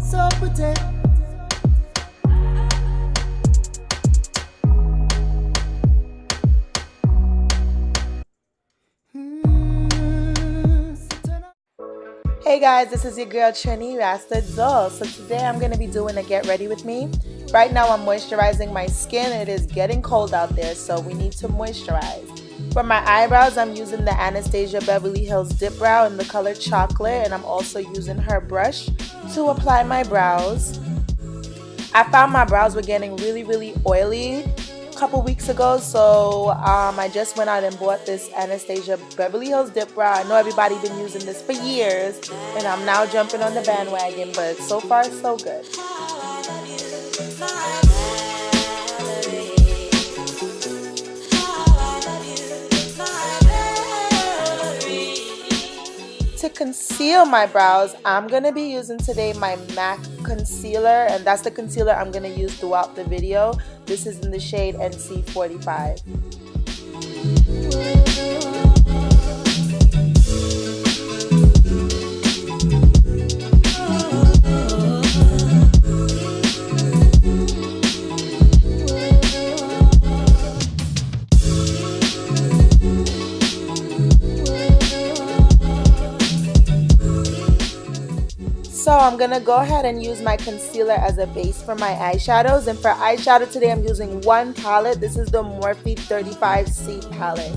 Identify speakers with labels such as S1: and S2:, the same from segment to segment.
S1: so pretty. Hey guys, this is your girl TriniNatz. So today I'm going to be doing a get ready with me. Right now I'm moisturizing my skin. It is getting cold out there, so we need to moisturize. For my eyebrows, I'm using the Anastasia Beverly Hills Dip Brow in the color Chocolate, and I'm also using her brush to apply my brows. I found my brows were getting really oily a couple weeks ago, so I just went out and bought this Anastasia Beverly Hills Dip Brow. I know everybody's been using this for years, and I'm now jumping on the bandwagon, but so far so good. To conceal my brows, I'm going to be using today my MAC concealer, and that's the concealer I'm going to use throughout the video. This is in the shade NC45. So I'm going to go ahead and use my concealer as a base for my eyeshadows. And for eyeshadow today, I'm using one palette. This is the Morphe 35C palette.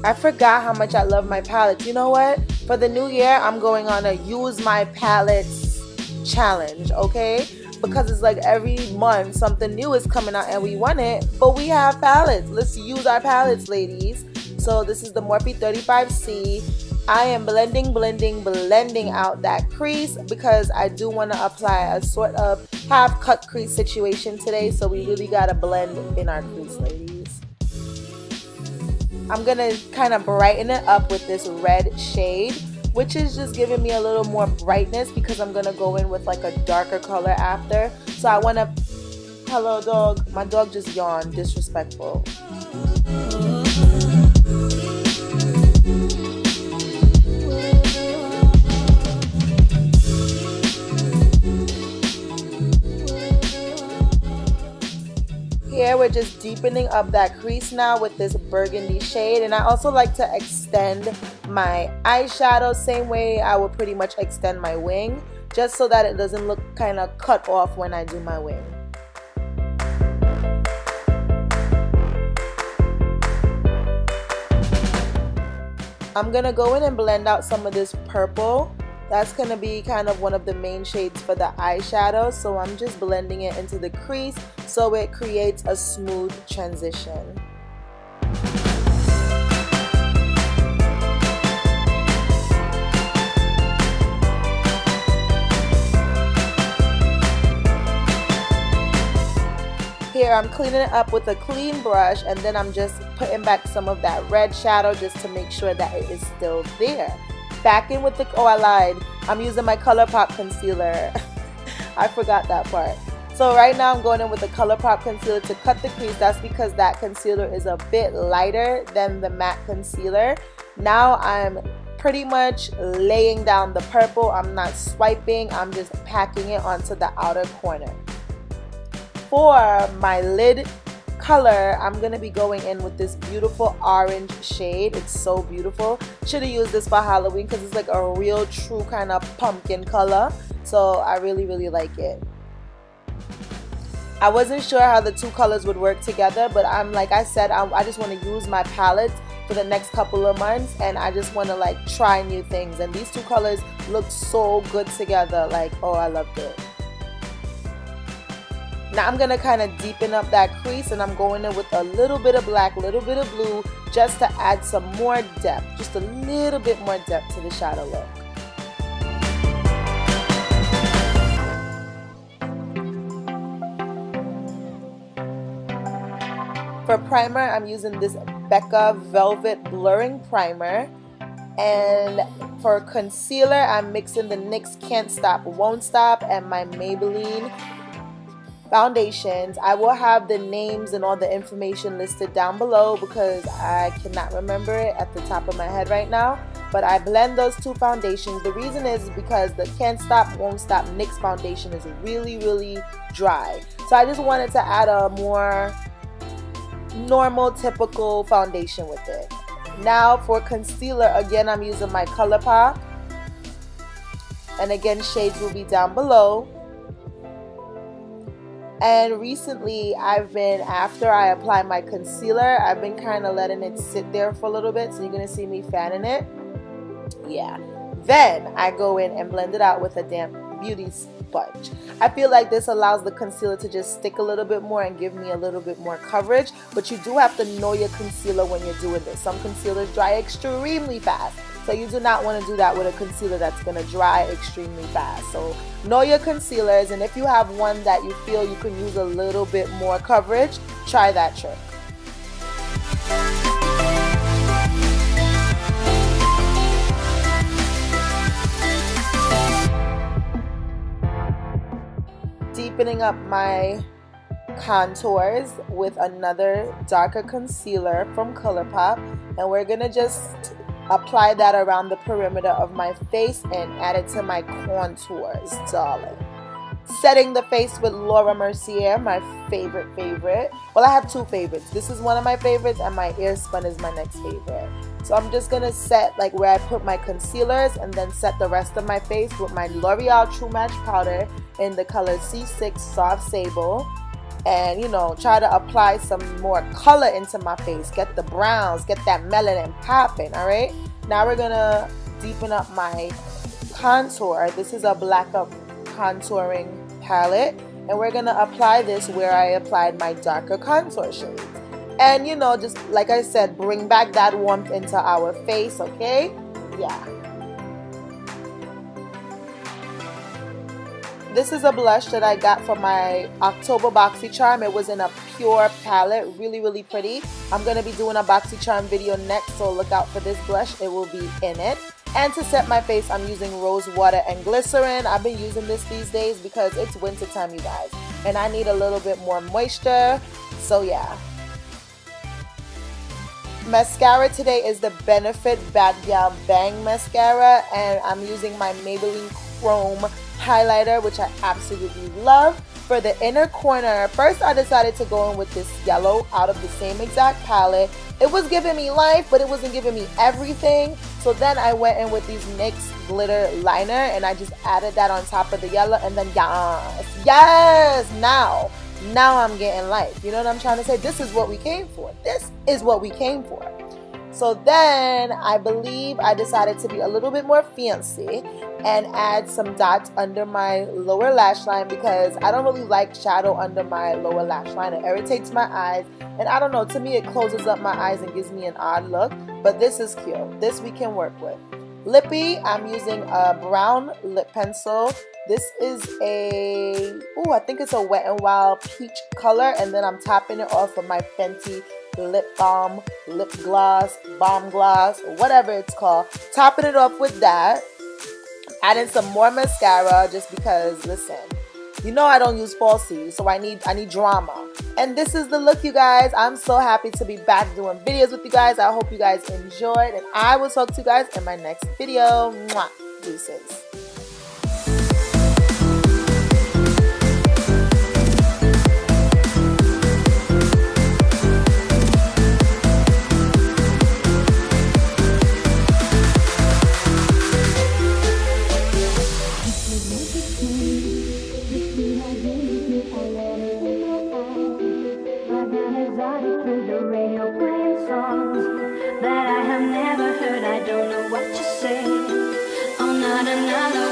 S1: I forgot how much I love my palettes. You know what? For the new year, I'm going on a use my palettes challenge, okay? Because it's like every month something new is coming out and we want it, but we have palettes. Let's use our palettes, ladies. So this is the Morphe 35C. I am blending out that crease because I do want to apply a sort of half cut crease situation today, so we really got to blend in our crease, ladies. I'm going to kind of brighten it up with this red shade, which is just giving me a little more brightness because I'm going to go in with like a darker color after. So I want to... Hello, dog. My dog just yawned. Disrespectful. Here we're just deepening up that crease now with this burgundy shade, and I also like to extend my eyeshadow same way I would pretty much extend my wing, just so that it doesn't look kind of cut off when I do my wing. I'm gonna go in and blend out some of this purple. That's going to be kind of one of the main shades for the eyeshadow, so I'm just blending it into the crease so it creates a smooth transition. Here I'm cleaning it up with a clean brush, and then I'm just putting back some of that red shadow just to make sure that it is still there. Back in with the... Oh, I lied. I'm using my ColourPop concealer. I forgot that part. So right now I'm going in with the ColourPop concealer to cut the crease. That's because that concealer is a bit lighter than the matte concealer. Now I'm pretty much laying down the purple. I'm not swiping. I'm just packing it onto the outer corner. For my lid color, I'm going to be going in with this beautiful orange shade. It's so beautiful. Should have used this for Halloween because it's like a real true kind of pumpkin color. So I really like it. I wasn't sure how the two colors would work together, but like I said, I just want to use my palette for the next couple of months, and I just want to like try new things, and these two colors look so good together. Like, oh, I loved it. Now I'm going to kind of deepen up that crease, and I'm going in with a little bit of black, little bit of blue, just to add some more depth, just a little bit more depth to the shadow look. For primer, I'm using this Becca Velvet Blurring Primer. And for concealer, I'm mixing the NYX Can't Stop Won't Stop and my Maybelline foundations. I will have the names and all the information listed down below because I cannot remember it at the top of my head right now. but I blend those two foundations. The reason is because the Can't Stop Won't Stop NYX foundation is really dry, so I just wanted to add a more normal typical foundation with it. Now for concealer, again I'm using my ColourPop, and again shades will be down below. And recently after I apply my concealer, I've been kind of letting it sit there for a little bit, so you're gonna see me fanning it. Yeah, then I go in and blend it out with a damp beauty sponge. I feel like this allows the concealer to just stick a little bit more and give me a little bit more coverage, but you do have to know your concealer when you're doing this. Some concealers dry extremely fast, so you do not want to do that with a concealer that's going to dry extremely fast. So know your concealers, and if you have one that you feel you can use a little bit more coverage, try that trick. Deepening up my contours with another darker concealer from ColourPop, and we're gonna just apply that around the perimeter of my face and add it to my contours, darling. Setting the face with Laura Mercier, my favorite. Well, I have two favorites. This is one of my favorites, and my Airspun is my next favorite. So I'm just gonna set like where I put my concealers, and then set the rest of my face with my L'Oreal True Match powder in the color C6 Soft Sable. And you know, try to apply some more color into my face, get the browns, get that melanin popping. All right, now we're gonna deepen up my contour. This is a Black Up contouring palette, and we're gonna apply this where I applied my darker contour shades. And you know, just like I said, bring back that warmth into our face. Okay, yeah. This is a blush that I got from my October BoxyCharm. It was in a pure palette, really pretty. I'm going to be doing a BoxyCharm video next, so look out for this blush. It will be in it. And to set my face, I'm using rose water and glycerin. I've been using this these days because it's winter time, you guys, and I need a little bit more moisture, so yeah. Mascara today is the Benefit Bad Gal Bang Mascara, and I'm using my Maybelline Chrome highlighter, which I absolutely love. For the inner corner, first I decided to go in with this yellow out of the same exact palette. It was giving me life, but it wasn't giving me everything. So then I went in with these NYX glitter liner, and I just added that on top of the yellow, and then yes, now I'm getting life. You know what I'm trying to say? This is what we came for. This is what we came for. So then I believe I decided to be a little bit more fancy and add some dots under my lower lash line, because I don't really like shadow under my lower lash line. It irritates my eyes, and I don't know, to me it closes up my eyes and gives me an odd look, but this is cute. This we can work with. Lippy, I'm using a brown lip pencil. This is I think it's a Wet n Wild peach color, and then I'm topping it off with my Fenty lip balm, lip gloss, balm gloss, or whatever it's called. Topping it off with that. Adding some more mascara, just because, listen, you know I don't use falsies, so I need drama. And this is the look, you guys. I'm so happy to be back doing videos with you guys. I hope you guys enjoyed, and I will talk to you guys in my next video. Mwah. Deuces.
S2: That I have never heard, I don't know what to say. Oh, not another